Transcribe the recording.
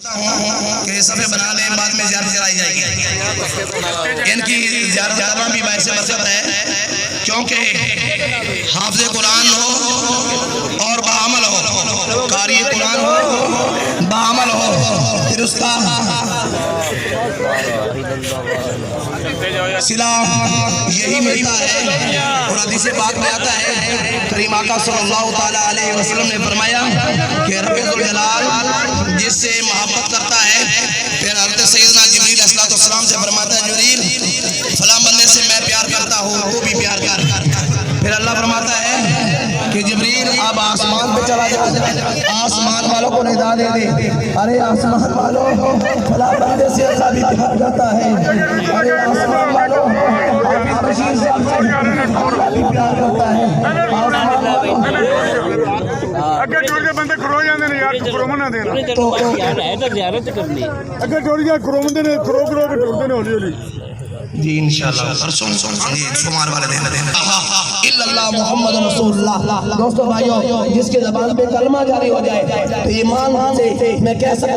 کہ صفحے بنا لیں، بعد میں زیارت کرائی جائے گی۔ ان کی زیارت کرنا بھی باعث برکت ہے، کیونکہ حافظ قرآن ہو اور بعمل ہو، قاری قرآن ہو، بعمل ہو، پھر اس کا سلام یہی ملتا ہے۔ اور حدیث پاک میں آتا ہے، کریم آقا صلی اللہ تعالیٰ علیہ وسلم نے فرمایا کہ رب ذوالجلال جس سے محبت کرتا ہے، پھر حضرت سیدنا جبریل علیہ السلام سے فرماتا ہے جبریل فلاں بندے سے میں پیار کرتا ہوں، تو بھی پیار کر۔ پھر اللہ فرماتا ہے کہ جبریل اب آسمان پہ چلا جا، آسمان والوں کو ندا دے دے، ارے آسمان والوں فلاں بندے سے اللہ بھی پیار کرتا ہے، ارے آسمان والوں حبشی سے اللہ بھی پیار کرتا ہے، آسمان والوں اگر جوڑ کے بندے کھرو جاندے نے یار کھرو منا دینا یار ہے تو زیارت کرنی اگر جوڑ کے کھرو مندے نے کھرو کے ٹوٹتے نے ہولی ہولی۔ جی انشاءاللہ پرسوں شمار والے دن الا اللہ محمد رسول اللہ۔ دوستو بھائیو، جس کے زبان پہ کلمہ جاری ہو جائے تو ایمان سے میں کہہ سکتا